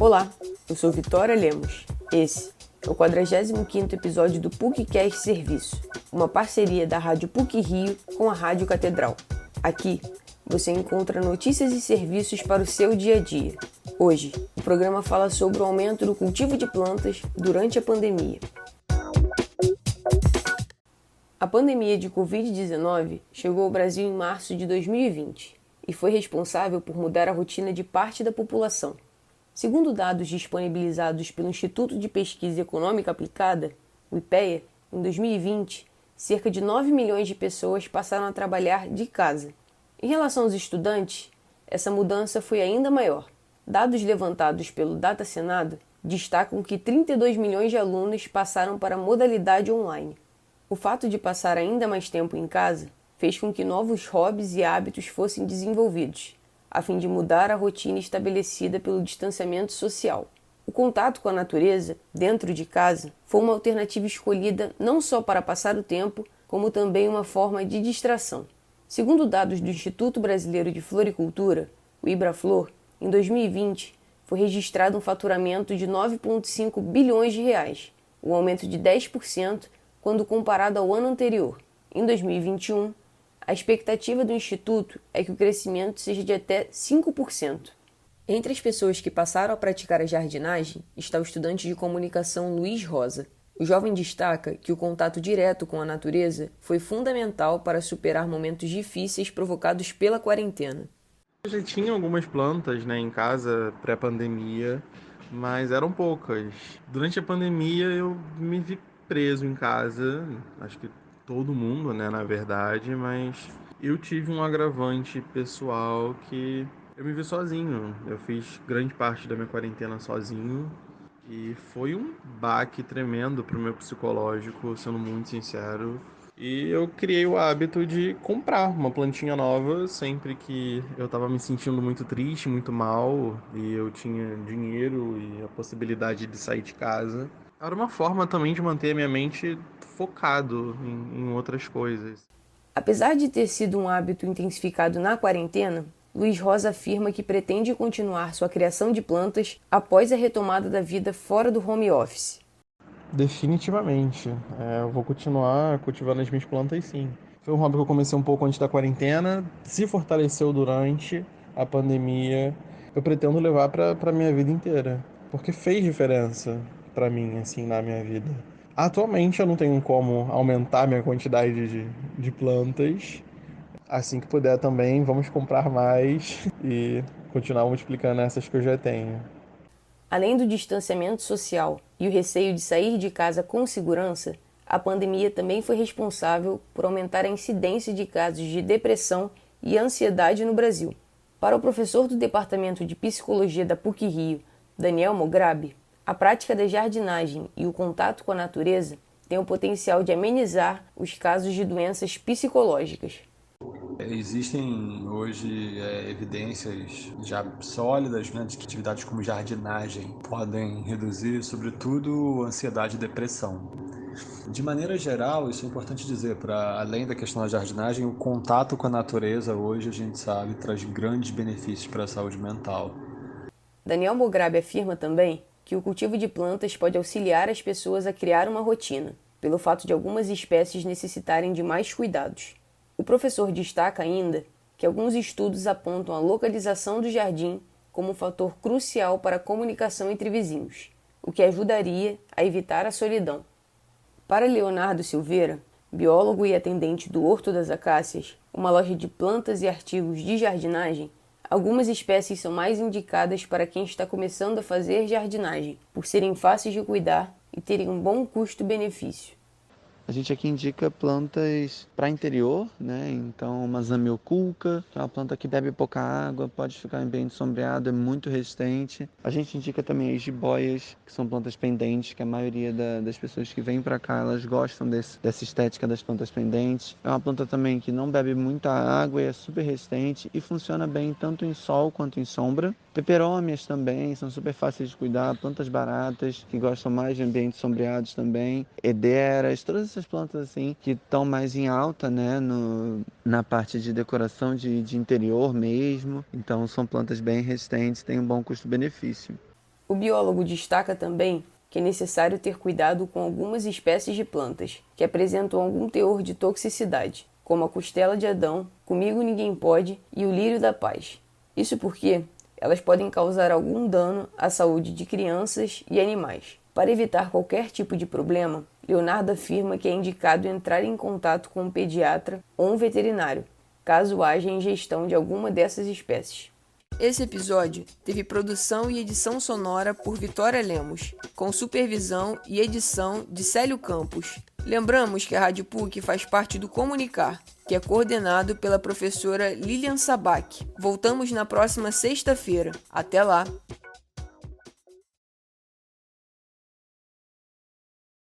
Olá, eu sou Vitória Lemos. Esse é o 45º episódio do PUCcast Serviço, uma parceria da Rádio PUC-Rio com a Rádio Catedral. Aqui você encontra notícias e serviços para o seu dia a dia. Hoje, o programa fala sobre o aumento do cultivo de plantas durante a pandemia. A pandemia de Covid-19 chegou ao Brasil em março de 2020 e foi responsável por mudar a rotina de parte da população. Segundo dados disponibilizados pelo Instituto de Pesquisa Econômica Aplicada, o IPEA, em 2020, cerca de 9 milhões de pessoas passaram a trabalhar de casa. Em relação aos estudantes, essa mudança foi ainda maior. Dados levantados pelo Data Senado destacam que 32 milhões de alunos passaram para a modalidade online. O fato de passar ainda mais tempo em casa fez com que novos hobbies e hábitos fossem desenvolvidos, a fim de mudar a rotina estabelecida pelo distanciamento social. O contato com a natureza, dentro de casa, foi uma alternativa escolhida não só para passar o tempo, como também uma forma de distração. Segundo dados do Instituto Brasileiro de Floricultura, o IBRAFLOR, em 2020 foi registrado um faturamento de 9,5 bilhões de reais, um aumento de 10% quando comparado ao ano anterior. Em 2021, a expectativa do Instituto é que o crescimento seja de até 5%. Entre as pessoas que passaram a praticar a jardinagem está o estudante de comunicação Luiz Rosa. O jovem destaca que o contato direto com a natureza foi fundamental para superar momentos difíceis provocados pela quarentena. Eu já tinha algumas plantas, em casa pré-pandemia, mas eram poucas. Durante a pandemia eu me vi preso em casa, acho que todo mundo, na verdade, mas eu tive um agravante pessoal que eu me vi sozinho. Eu fiz grande parte da minha quarentena sozinho e foi um baque tremendo pro meu psicológico, sendo muito sincero. E eu criei o hábito de comprar uma plantinha nova sempre que eu estava me sentindo muito triste, muito mal, e eu tinha dinheiro e a possibilidade de sair de casa. Era uma forma também de manter a minha mente focado em outras coisas. Apesar de ter sido um hábito intensificado na quarentena, Luiz Rosa afirma que pretende continuar sua criação de plantas após a retomada da vida fora do home office. Definitivamente. Eu vou continuar cultivando as minhas plantas, sim. Foi um hobby que eu comecei um pouco antes da quarentena, se fortaleceu durante a pandemia. Eu pretendo levar para minha vida inteira, porque fez diferença para mim, assim, na minha vida. Atualmente eu não tenho como aumentar minha quantidade de plantas. Assim que puder também, vamos comprar mais e continuar multiplicando essas que eu já tenho. Além do distanciamento social e o receio de sair de casa com segurança, a pandemia também foi responsável por aumentar a incidência de casos de depressão e ansiedade no Brasil. Para o professor do Departamento de Psicologia da PUC-Rio, Daniel Mograbi, a prática da jardinagem e o contato com a natureza têm o potencial de amenizar os casos de doenças psicológicas. Existem hoje evidências já sólidas, de que atividades como jardinagem podem reduzir, sobretudo, ansiedade e depressão. De maneira geral, isso é importante dizer, para além da questão da jardinagem, o contato com a natureza hoje, a gente sabe, traz grandes benefícios para a saúde mental. Daniel Mograbi afirma também que o cultivo de plantas pode auxiliar as pessoas a criar uma rotina, pelo fato de algumas espécies necessitarem de mais cuidados. O professor destaca ainda que alguns estudos apontam a localização do jardim como um fator crucial para a comunicação entre vizinhos, o que ajudaria a evitar a solidão. Para Leonardo Silveira, biólogo e atendente do Horto das Acácias, uma loja de plantas e artigos de jardinagem, algumas espécies são mais indicadas para quem está começando a fazer jardinagem, por serem fáceis de cuidar e terem um bom custo-benefício. A gente aqui indica plantas para interior, Então, uma zamioculca, que é uma planta que bebe pouca água, pode ficar em ambiente sombreado, é muito resistente. A gente indica também as jiboias, que são plantas pendentes, que a maioria das pessoas que vêm para cá, elas gostam dessa estética das plantas pendentes. É uma planta também que não bebe muita água e é super resistente e funciona bem tanto em sol quanto em sombra. Peperômias também, são super fáceis de cuidar, plantas baratas, que gostam mais de ambientes sombreados também. Ederas, todas essas plantas assim, que estão mais em alta, na parte de decoração de interior mesmo. Então são plantas bem resistentes, têm um bom custo-benefício. O biólogo destaca também que é necessário ter cuidado com algumas espécies de plantas que apresentam algum teor de toxicidade, como a costela de Adão, comigo ninguém pode e o lírio da paz. Isso porque elas podem causar algum dano à saúde de crianças e animais. Para evitar qualquer tipo de problema, Leonardo afirma que é indicado entrar em contato com um pediatra ou um veterinário, caso haja ingestão de alguma dessas espécies. Esse episódio teve produção e edição sonora por Vitória Lemos, com supervisão e edição de Célio Campos. Lembramos que a Rádio PUC faz parte do Comunicar, que é coordenado pela professora Lilian Sabac. Voltamos na próxima sexta-feira. Até lá!